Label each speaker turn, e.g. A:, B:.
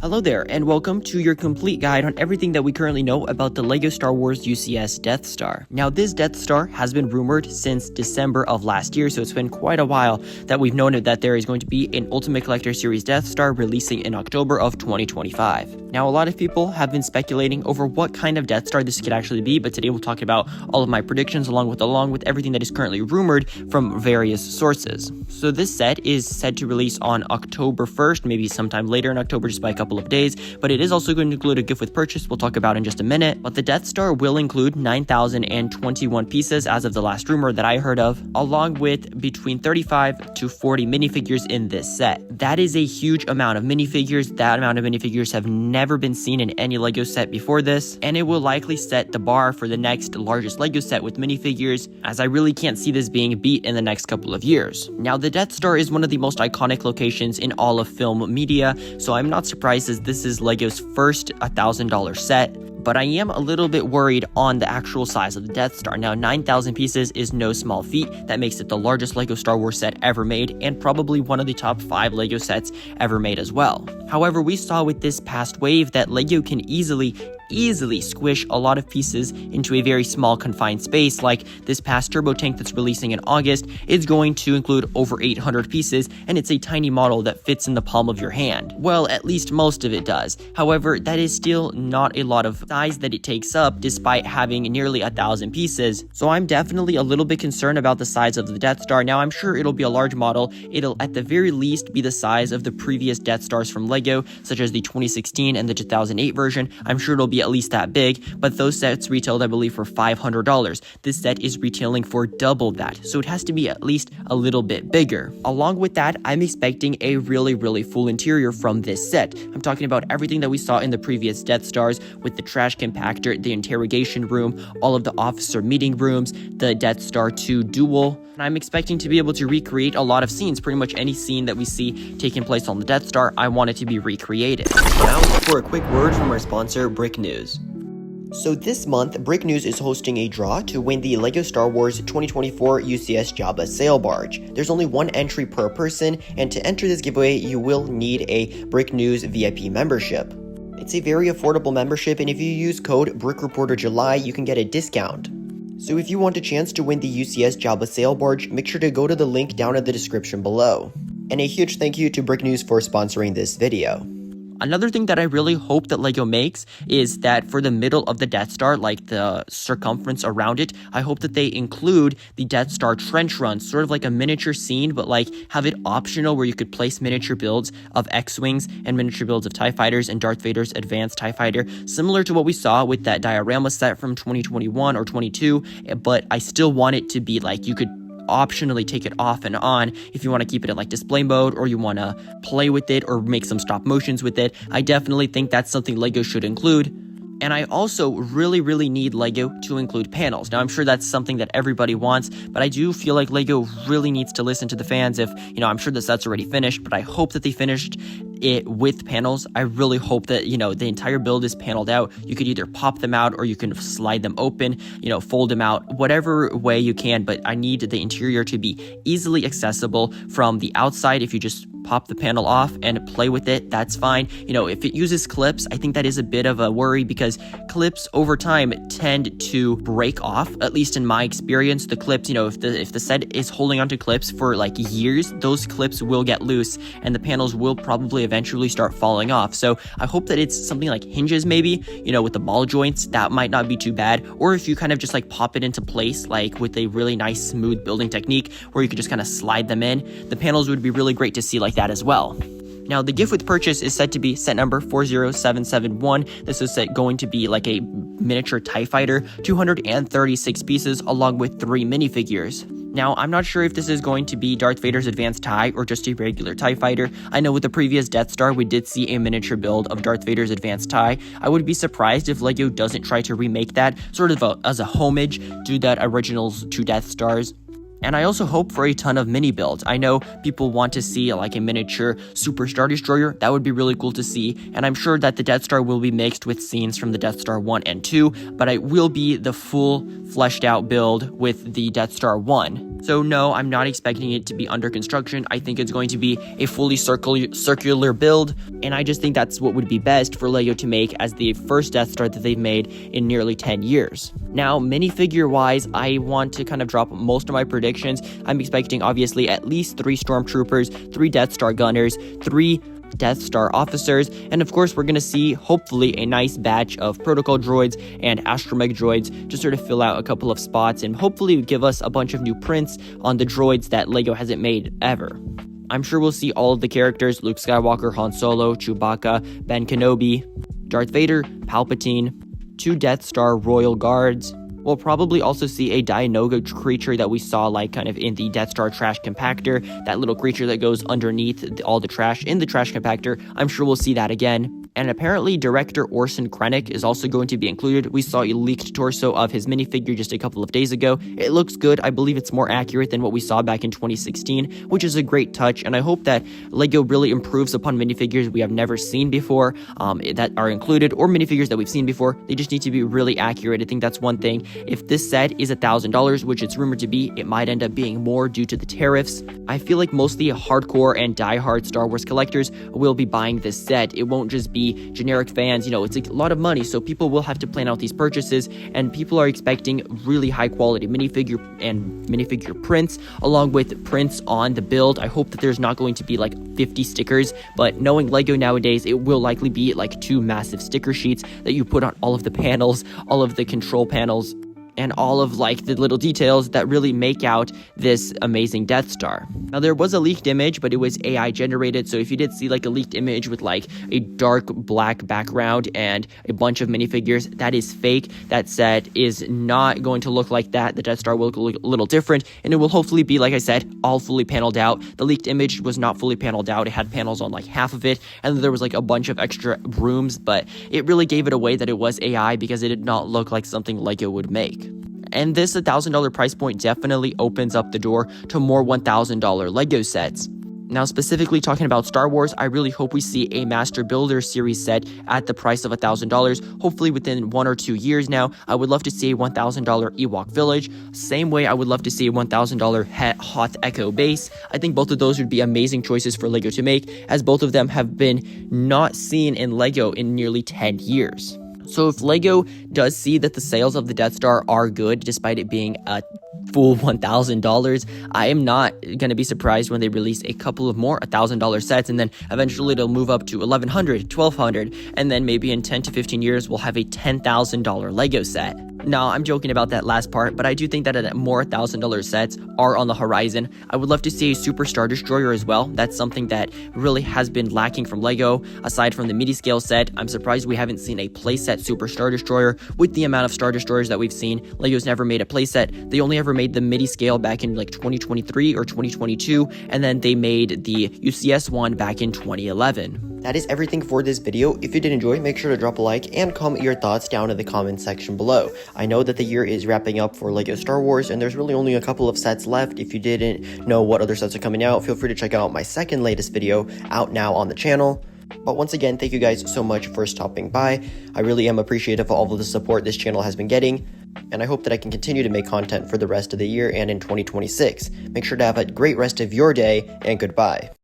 A: Hello there, and welcome to your complete guide on everything that we currently know about the LEGO Star Wars UCS Death Star. Now, this Death Star has been rumored since December of last year, so it's been quite a while that we've known that there is going to be an Ultimate Collector Series Death Star releasing in October of 2025. Now, a lot of people have been speculating over what kind of Death Star this could actually be, but today we'll talk about all of my predictions along with everything that is currently rumored from various sources. So this set is set to release on October 1st, maybe sometime later in October, just by a couple of days, but it is also going to include a gift with purchase we'll talk about in just a minute. But the Death Star will include 9,021 pieces as of the last rumor that I heard of, along with between 35 to 40 minifigures in this set. That is a huge amount of minifigures. That amount of minifigures have never been seen in any LEGO set before this, and it will likely set the bar for the next largest LEGO set with minifigures, as I really can't see this being beat in the next couple of years. Now, the Death Star is one of the most iconic locations in all of film media, so I'm not surprised as this is LEGO's first $1,000 set, but I am a little bit worried on the actual size of the Death Star. Now, 9,000 pieces is no small feat. That makes it the largest LEGO Star Wars set ever made, and probably one of the top 5 LEGO sets ever made as well. However, we saw with this past wave that LEGO can easily squish a lot of pieces into a very small confined space. Like this past turbo tank that's releasing in August is going to include over 800 pieces, and it's a tiny model that fits in the palm of your hand. Well, at least most of it does. However, that is still not a lot of size that it takes up despite having nearly 1,000 pieces. So I'm definitely a little bit concerned about the size of the Death Star. Now, I'm sure it'll be a large model. It'll at the very least be the size of the previous Death Stars from LEGO, such as the 2016 and the 2008 version. I'm sure it'll be at least that big, but those sets retailed, I believe, for $500. This set is retailing for double that, so it has to be at least a little bit bigger. Along with that, I'm expecting a really full interior from this set. I'm talking about everything that we saw in the previous Death Stars, with the trash compactor, the interrogation room, all of the officer meeting rooms, the Death Star 2 duel. And I'm expecting to be able to recreate a lot of scenes. Pretty much any scene that we see taking place on the Death Star, I want it to be recreated. Now for a quick word from our sponsor, Brick News. So this month, Brick News is hosting a draw to win the LEGO Star Wars 2024 UCS Jabba Sail Barge. There's only one entry per person, and to enter this giveaway, you will need a Brick News VIP membership. It's a very affordable membership, and if you use code BrickReporterJuly, you can get a discount. So if you want a chance to win the UCS Jabba Sail Barge, make sure to go to the link down in the description below. And a huge thank you to Brick News for sponsoring this video. Another thing that I really hope that LEGO makes is that for the middle of the Death Star, like the circumference around it, I hope that they include the Death Star trench run, sort of like a miniature scene, but like have it optional where you could place miniature builds of X-Wings and miniature builds of TIE Fighters and Darth Vader's advanced TIE Fighter, similar to what we saw with that diorama set from 2021 or 22, but I still want it to be like you could optionally take it off and on if you want to keep it in like display mode, or you want to play with it or make some stop motions with it. I definitely think that's something LEGO should include. And I also really need LEGO to include panels. Now, I'm sure that's something that everybody wants, but I do feel like LEGO really needs to listen to the fans. If, I'm sure the set's already finished, but I hope that they finished it with panels. I really hope that, the entire build is paneled out. You could either pop them out or you can slide them open, fold them out, whatever way you can, but I need the interior to be easily accessible from the outside. If you just pop the panel off and play with it, that's fine. If it uses clips, I think that is a bit of a worry because clips over time tend to break off, at least in my experience. The clips, if the set is holding onto clips for like years, those clips will get loose and the panels will probably eventually start falling off. So I hope that it's something like hinges maybe, with the ball joints, that might not be too bad. Or if you kind of just like pop it into place, like with a really nice smooth building technique where you could just kind of slide them in, the panels would be really great to see like that as well. Now, the gift with purchase is said to be set number 40771. This is going to be like a miniature TIE Fighter, 236 pieces, along with 3 minifigures. Now, I'm not sure if this is going to be Darth Vader's advanced TIE or just a regular TIE Fighter. I know with the previous Death Star, we did see a miniature build of Darth Vader's advanced TIE. I would be surprised if LEGO doesn't try to remake that, sort of as a homage to that original's 2 Death Stars. And I also hope for a ton of mini builds. I know people want to see like a miniature Super Star Destroyer. That would be really cool to see. And I'm sure that the Death Star will be mixed with scenes from the Death Star 1 and 2, but it will be the full fleshed out build with the Death Star 1. So no, I'm not expecting it to be under construction. I think it's going to be a fully circular build, and I just think that's what would be best for LEGO to make as the first Death Star that they've made in nearly 10 years. Now, minifigure-wise, I want to kind of drop most of my predictions. I'm expecting, obviously, at least 3 Stormtroopers, 3 Death Star gunners, 3 Death Star officers, and of course we're going to see hopefully a nice batch of protocol droids and astromech droids to sort of fill out a couple of spots and hopefully give us a bunch of new prints on the droids that LEGO hasn't made ever. I'm sure we'll see all of the characters: Luke Skywalker, Han Solo, Chewbacca, Ben Kenobi, Darth Vader, Palpatine, 2 Death Star Royal Guards. We'll probably also see a Dianoga creature that we saw like kind of in the Death Star trash compactor, that little creature that goes underneath all the trash in the trash compactor. I'm sure we'll see that again. And apparently director Orson Krennic is also going to be included. We saw a leaked torso of his minifigure just a couple of days ago. It looks good. I believe it's more accurate than what we saw back in 2016, which is a great touch, and I hope that LEGO really improves upon minifigures we have never seen before that are included, or minifigures that we've seen before. They just need to be really accurate. I think that's one thing. If this set is $1,000, which it's rumored to be, it might end up being more due to the tariffs. I feel like mostly hardcore and die-hard Star Wars collectors will be buying this set. It won't just be generic fans. It's a lot of money, so people will have to plan out these purchases, and people are expecting really high quality minifigure and minifigure prints along with prints on the build. I hope that there's not going to be like 50 stickers, but knowing LEGO nowadays, it will likely be like 2 massive sticker sheets that you put on all of the panels, all of the control panels, and all of like the little details that really make out this amazing Death Star. Now, there was a leaked image, but it was AI generated, so if you did see like a leaked image with like a dark black background and a bunch of minifigures, that is fake. That set is not going to look like that. The Death Star will look a little different, and it will hopefully be, like I said, all fully paneled out. The leaked image was not fully paneled out. It had panels on like half of it, and then there was like a bunch of extra rooms, but it really gave it away that it was AI because it did not look like something LEGO would make. And this $1,000 price point definitely opens up the door to more $1,000 LEGO sets. Now, specifically talking about Star Wars, I really hope we see a Master Builder series set at the price of $1,000, hopefully within 1 or 2 years now. I would love to see a $1,000 Ewok Village. Same way I would love to see a $1,000 Hoth Echo base. I think both of those would be amazing choices for LEGO to make, as both of them have been not seen in LEGO in nearly 10 years. So if LEGO does see that the sales of the Death Star are good, despite it being a full $1,000, I am not going to be surprised when they release a couple of more $1,000 sets, and then eventually it'll move up to $1,100, $1,200, and then maybe in 10 to 15 years we'll have a $10,000 LEGO set. Now, I'm joking about that last part, but I do think that more $1,000 sets are on the horizon. I would love to see a Super Star Destroyer as well. That's something that really has been lacking from LEGO. Aside from the Midi scale set, I'm surprised we haven't seen a playset Super Star Destroyer. With the amount of Star Destroyers that we've seen, LEGO's never made a playset. They only ever made the Midi scale back in like 2023 or 2022, and then they made the UCS one back in 2011. That is everything for this video. If you did enjoy, make sure to drop a like and comment your thoughts down in the comment section below. I know that the year is wrapping up for LEGO Star Wars, and there's really only a couple of sets left. If you didn't know what other sets are coming out, feel free to check out my second latest video out now on the channel. But once again, thank you guys so much for stopping by. I really am appreciative of all of the support this channel has been getting, and I hope that I can continue to make content for the rest of the year and in 2026. Make sure to have a great rest of your day, and goodbye.